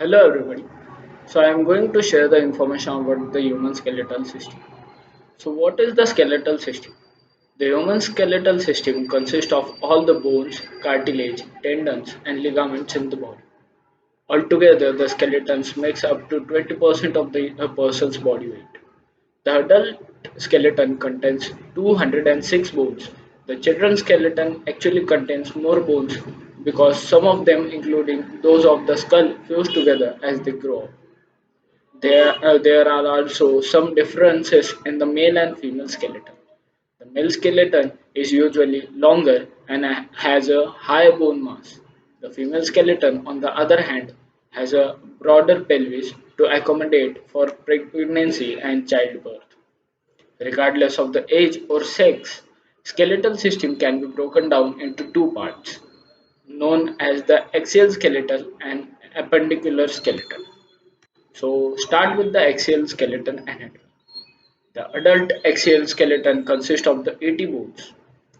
Hello everybody. So I am going to share the information about the human skeletal system. So what is the skeletal system? The human skeletal system consists of all the bones, cartilage, tendons and ligaments in the body. Altogether the skeletons makes up to 20% of the person's body weight. The adult skeleton contains 206 bones. The children's skeleton actually contains more bones because some of them, including those of the skull, fuse together as they grow up. There are also some differences in the male and female skeleton. The male skeleton is usually longer and has a higher bone mass. The female skeleton, on the other hand, has a broader pelvis to accommodate for pregnancy and childbirth. Regardless of the age or sex, skeletal system can be broken down into two parts, known as the axial skeleton and appendicular skeleton. So start with the axial skeleton anatomy. The adult axial skeleton consists of the 80 bones.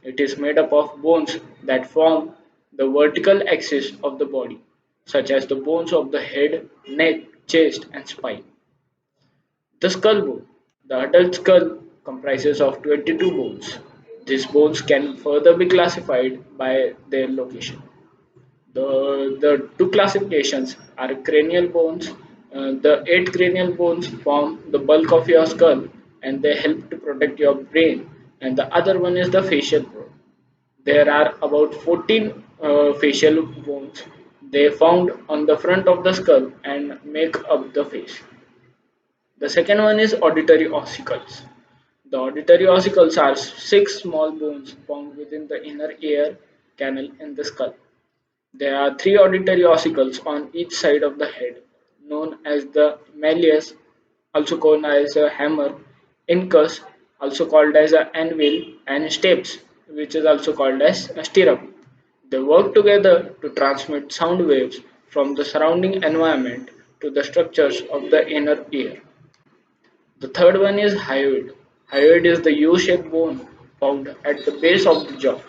It is made up of bones that form the vertical axis of the body, such as the bones of the head, neck, chest, and spine. The skull bone. The adult skull comprises of 22 bones. These bones can further be classified by their location. The two classifications are cranial bones. The eight cranial bones form the bulk of your skull and they help to protect your brain. And the other one is the facial bone. There are about 14 facial bones. They found on the front of the skull and make up the face. The second one is auditory ossicles. The auditory ossicles are six small bones found within the inner ear canal in the skull. There are three auditory ossicles on each side of the head, known as the malleus, also called as a hammer, incus, also called as an anvil, and stapes, which is also called as a stirrup. They work together to transmit sound waves from the surrounding environment to the structures of the inner ear. The third one is hyoid. Hyoid is the U-shaped bone found at the base of the jaw.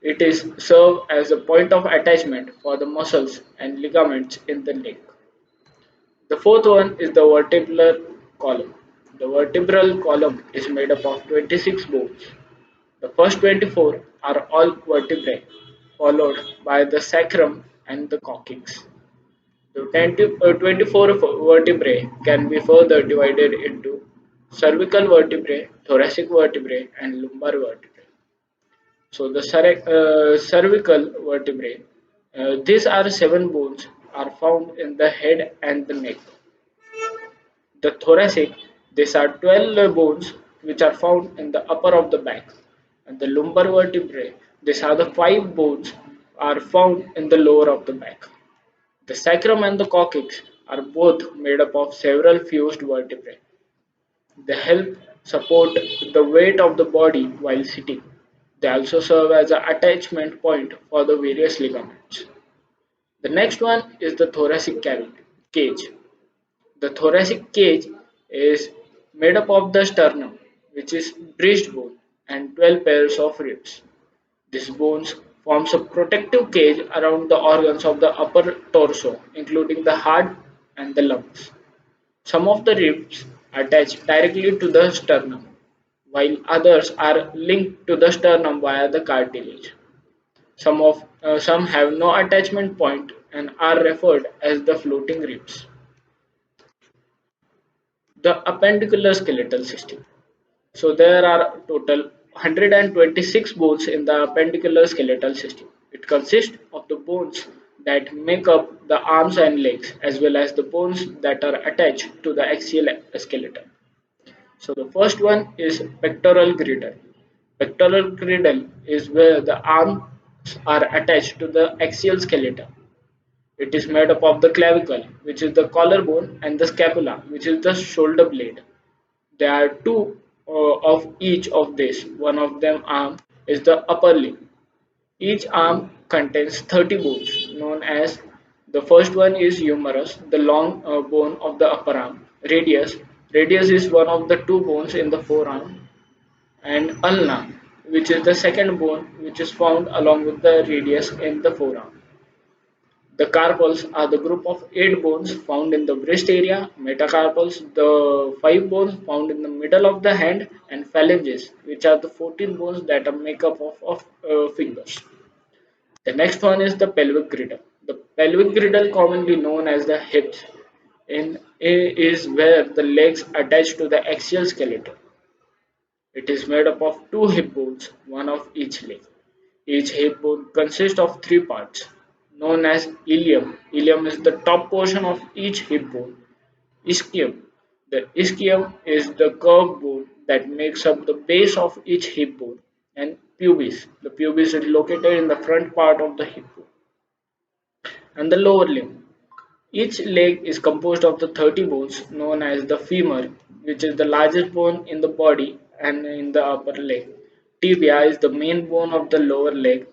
It is serve as a point of attachment for the muscles and ligaments in the leg. The fourth one is the vertebral column. The vertebral column is made up of 26 bones. The first 24 are all vertebrae, followed by the sacrum and the coccyx. The 24 vertebrae can be further divided into cervical vertebrae, thoracic vertebrae, and lumbar vertebrae. So the cervical vertebrae, these are seven bones, are found in the head and the neck. The thoracic, these are 12 bones which are found in the upper of the back. And the lumbar vertebrae, these are the five bones are found in the lower of the back. The sacrum and the coccyx are both made up of several fused vertebrae. They help support the weight of the body while sitting. They also serve as an attachment point for the various ligaments. The next one is the thoracic cage. The thoracic cage is made up of the sternum, which is breastbone, and 12 pairs of ribs. These bones forms a protective cage around the organs of the upper torso, including the heart and the lungs. Some of the ribs attach directly to the sternum, while others are linked to the sternum via the cartilage. Some have no attachment point and are referred as the floating ribs. The appendicular skeletal system. So there are total 126 bones in the appendicular skeletal system. It consists of the bones that make up the arms and legs as well as the bones that are attached to the axial skeleton. So the first one is pectoral girdle. Pectoral girdle is where the arms are attached to the axial skeleton. It is made up of the clavicle, which is the collarbone, and the scapula, which is the shoulder blade. There are two of each of these. One of them arm is the upper limb. Each arm contains 30 bones, known as the first one is humerus, the long bone of the upper arm. Radius. Radius is one of the two bones in the forearm. And ulna, which is the second bone which is found along with the radius in the forearm. The carpals are the group of 8 bones found in the wrist area, metacarpals, the 5 bones found in the middle of the hand, and phalanges, which are the 14 bones that are make up of fingers. The next one is the pelvic girdle. The pelvic girdle, commonly known as the hips, is where the legs attach to the axial skeleton. It is made up of two hip bones, one of each leg. Each hip bone consists of three parts, known as ilium. Ilium is the top portion of each hip bone. Ischium. The ischium is the curved bone that makes up the base of each hip bone. And pubis. The pubis is located in the front part of the hip bone. And the lower limb. Each leg is composed of the 30 bones known as the femur, which is the largest bone in the body and in the upper leg. Tibia is the main bone of the lower leg,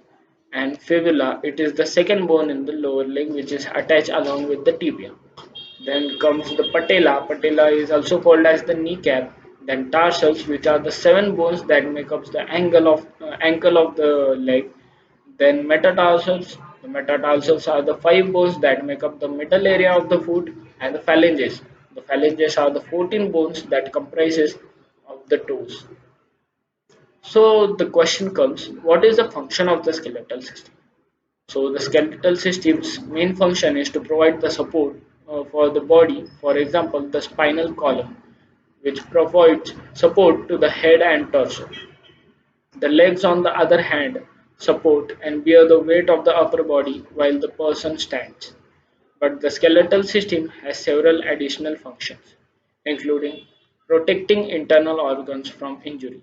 and fibula, it is the second bone in the lower leg which is attached along with the tibia. Then comes the patella. Patella is also called as the kneecap. Then tarsals, which are the seven bones that make up the ankle of the leg. Then metatarsals. The metatarsals are the five bones that make up the middle area of the foot, and the phalanges. The phalanges are the 14 bones that comprises of the toes. So the question comes, what is the function of the skeletal system? So the skeletal system's main function is to provide the support for the body. For example, the spinal column, which provides support to the head and torso. The legs, on the other hand, support and bear the weight of the upper body while the person stands. But the skeletal system has several additional functions, including protecting internal organs from injury,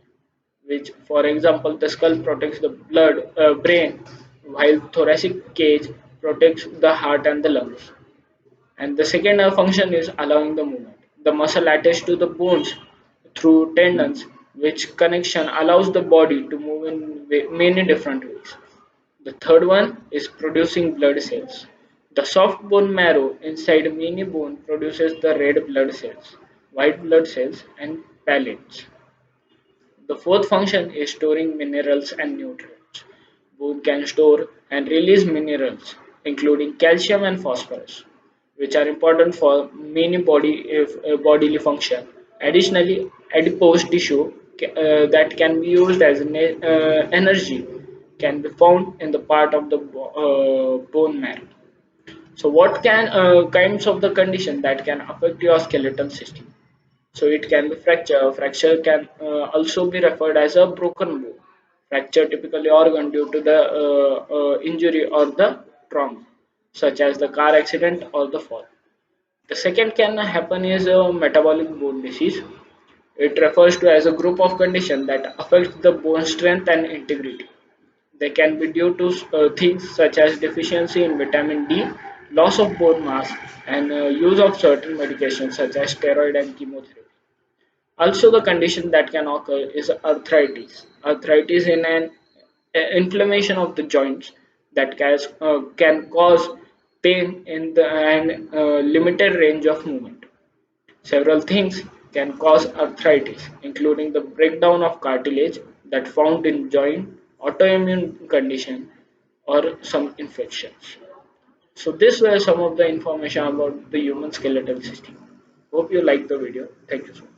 which, for example, the skull protects the brain, while thoracic cage protects the heart and the lungs. And the second function is allowing the movement. The muscle attached to the bones through tendons, which connection allows the body to move in many different ways. The third one is producing blood cells. The soft bone marrow inside many bone produces the red blood cells, white blood cells, and pallets. The fourth function is storing minerals and nutrients. Bone can store and release minerals, including calcium and phosphorus, which are important for many bodily function. Additionally, adipose tissue that can be used as energy can be found in the part of the bone marrow. So, what kinds of the condition that can affect your skeletal system? So it can be fracture. Fracture can also be referred as a broken bone. Fracture typically organ due to the injury or the trauma, such as the car accident or the fall. The second can happen is a metabolic bone disease. It refers to as a group of condition that affects the bone strength and integrity. They can be due to things such as deficiency in vitamin D, loss of bone mass, and use of certain medications such as steroid and chemotherapy. Also, the condition that can occur is arthritis. Arthritis in an inflammation of the joints that can cause pain in the and limited range of movement. Several things can cause arthritis, including the breakdown of cartilage that found in joint, autoimmune condition, or some infections. So these were some of the information about the human skeletal system. Hope you liked the video. Thank you so much.